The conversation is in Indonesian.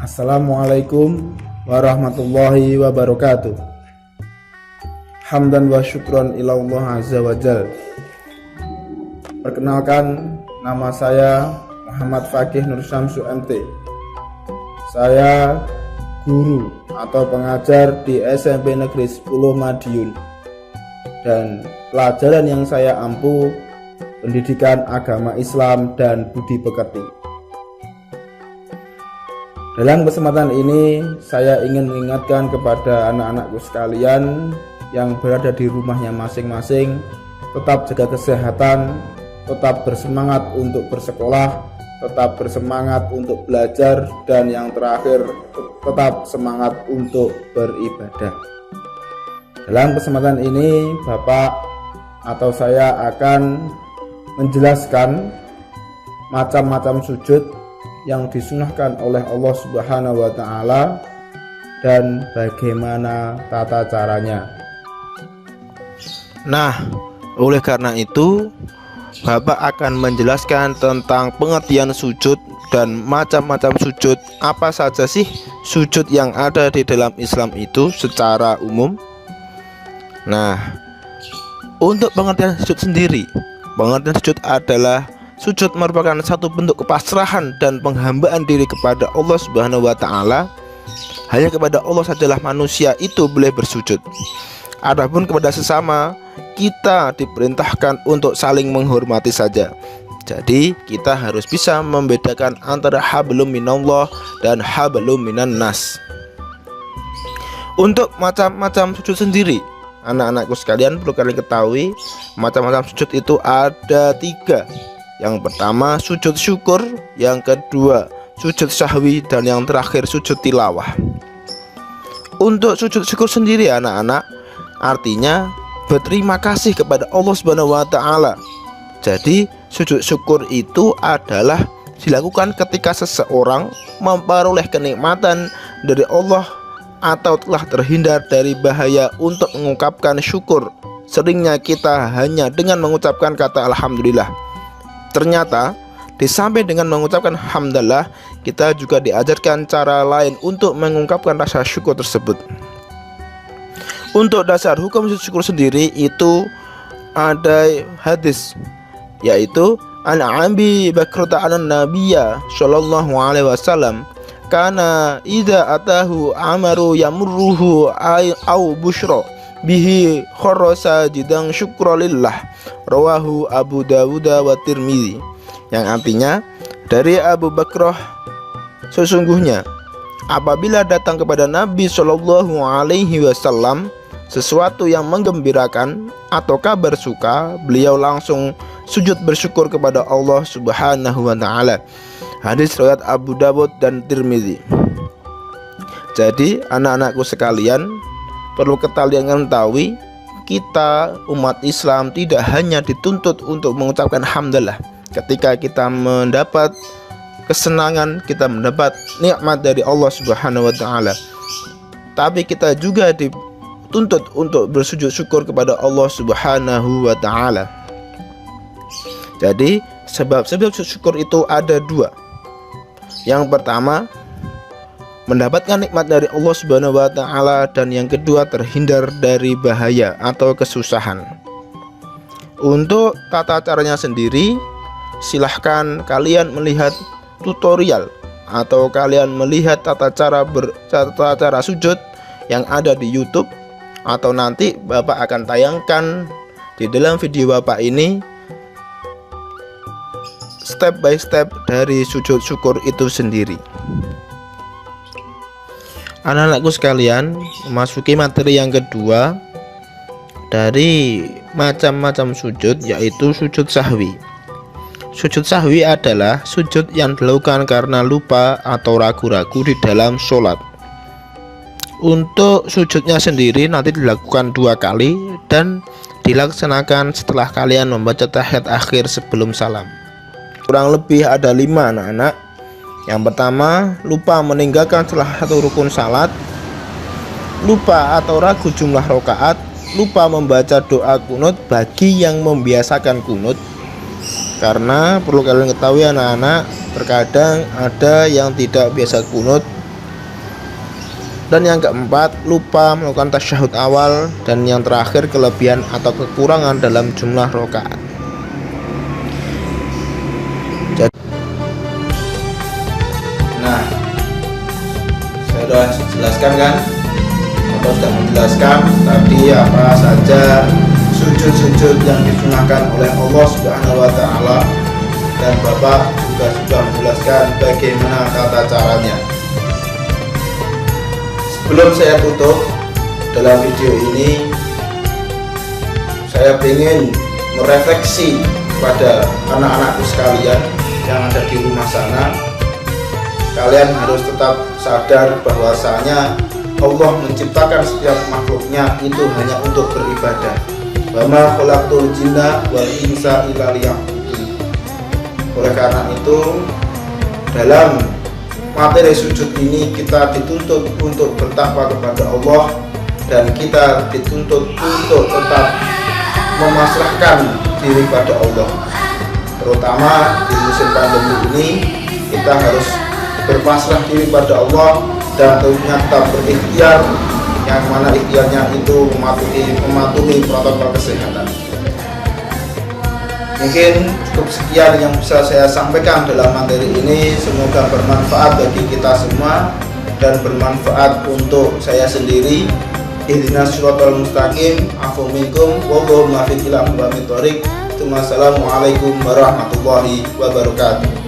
Assalamualaikum warahmatullahi wabarakatuh. Hamdan wa syukron ilallah azza wa jal. Perkenalkan, nama saya Muhammad Fakih Nur Syamsu MT. Saya guru atau pengajar di SMP Negeri 10 Madiun. Dan pelajaran yang saya ampu pendidikan agama Islam dan budi pekerti. Dalam kesempatan ini saya ingin mengingatkan kepada anak-anakku sekalian yang berada di rumahnya masing-masing, tetap jaga kesehatan, tetap bersemangat untuk bersekolah, tetap bersemangat untuk belajar, dan yang terakhir tetap semangat untuk beribadah. Dalam kesempatan ini Bapak atau saya akan menjelaskan macam-macam sujud yang disunahkan oleh Allah Subhanahu wa Ta'ala dan bagaimana tata caranya. Nah, oleh karena itu Bapak akan menjelaskan tentang pengertian sujud dan macam-macam sujud. Apa saja sih sujud yang ada di dalam Islam itu secara umum? Nah, untuk pengertian sujud sendiri, pengertian sujud adalah sujud merupakan satu bentuk kepasrahan dan penghambaan diri kepada Allah Subhanahu wa Ta'ala. Hanya kepada Allah sajalah manusia itu boleh bersujud. Adapun kepada sesama, kita diperintahkan untuk saling menghormati saja. Jadi kita harus bisa membedakan antara hablum minallah dan hablum minan nas. Untuk macam-macam sujud sendiri, anak-anakku sekalian perlu kalian ketahui, macam-macam sujud itu ada 3. Yang pertama sujud syukur, yang kedua sujud sahwi, dan yang terakhir sujud tilawah. Untuk sujud syukur sendiri anak-anak, artinya berterima kasih kepada Allah Subhanahu wa Ta'ala. Jadi sujud syukur itu adalah dilakukan ketika seseorang memperoleh kenikmatan dari Allah atau telah terhindar dari bahaya untuk mengungkapkan syukur. Seringnya kita hanya dengan mengucapkan kata alhamdulillah. Ternyata di samping dengan mengucapkan hamdalah, kita juga diajarkan cara lain untuk mengungkapkan rasa syukur tersebut. Untuk dasar hukum sujud syukur sendiri itu ada hadis, yaitu an Abi Bakrata an-Nabiyya sallallahu alaihi wasallam kana idza atahu amaru yamurruhu au busyra bihi kharasa jidang syukralillah, rawahu Abu Dawud wa Tirmidzi. Yang artinya dari Abu Bakrah, sesungguhnya apabila datang kepada Nabi sallallahu alaihi wasallam sesuatu yang menggembirakan atau kabar suka, beliau langsung sujud bersyukur kepada Allah Subhanahu wa Ta'ala. Hadis riwayat Abu Dawud dan Tirmidzi. Jadi anak-anakku sekalian, perlu kalian ketahui, kita umat Islam tidak hanya dituntut untuk mengucapkan hamdalah ketika kita mendapat kesenangan, kita mendapat nikmat dari Allah Subhanahu wa Ta'ala, tapi kita juga dituntut untuk bersujud syukur kepada Allah Subhanahu wa Ta'ala. Jadi sebab-sebab syukur itu ada 2. Yang pertama, mendapatkan nikmat dari Allah Subhanahu wa Ta'ala, dan yang kedua terhindar dari bahaya atau kesusahan. Untuk tata caranya sendiri, silahkan kalian melihat tutorial atau kalian melihat tata cara sujud yang ada di YouTube, atau nanti Bapak akan tayangkan di dalam video Bapak ini step by step dari sujud syukur itu sendiri. Anak-anakku sekalian, memasuki materi yang kedua dari macam-macam sujud, yaitu sujud sahwi. Sujud sahwi adalah sujud yang dilakukan karena lupa atau ragu-ragu di dalam sholat. Untuk sujudnya sendiri nanti dilakukan 2 kali dan dilaksanakan setelah kalian membaca tahiyat akhir sebelum salam. Kurang lebih ada 5 anak-anak. Yang pertama, lupa meninggalkan salah satu rukun salat, lupa atau ragu jumlah rakaat, lupa membaca doa kunut bagi yang membiasakan kunut. Karena perlu kalian ketahui anak-anak, terkadang ada yang tidak biasa kunut Dan yang keempat, lupa melakukan tasyahud awal. Dan yang terakhir, kelebihan atau kekurangan dalam jumlah rakaat. Nah, saya sudah jelaskan kan, atau sudah menjelaskan tadi apa saja sujud-sujud yang disunahkan oleh Allah Subhanahu wa Ta'ala, dan Bapak juga sudah menjelaskan bagaimana tata caranya. Sebelum saya tutup dalam video ini, saya ingin merefleksi pada anak-anakku sekalian yang ada di rumah sana. Kalian harus tetap sadar bahwasanya Allah menciptakan setiap makhluknya itu hanya untuk beribadah. Wa ma khalaqtul jinna wal insa illa liya'budun. Oleh karena itu, dalam materi sujud ini kita dituntut untuk bertakwa kepada Allah, dan kita dituntut untuk tetap memasrahkan diri pada Allah. Terutama di musim pandemi ini, kita harus berpasrah diri pada Allah dan tentunya tetap berikhtiar, yang mana ikhtiarnya itu mematuhi protokol kesehatan. Mungkin cukup sekian yang bisa saya sampaikan dalam materi ini. Semoga bermanfaat bagi kita semua dan bermanfaat untuk saya sendiri. Ihdinas siratal mustaqim, afu minkum, wallahu muwaffiq ila aqwamit thoriq. Assalamualaikum warahmatullahi wabarakatuh.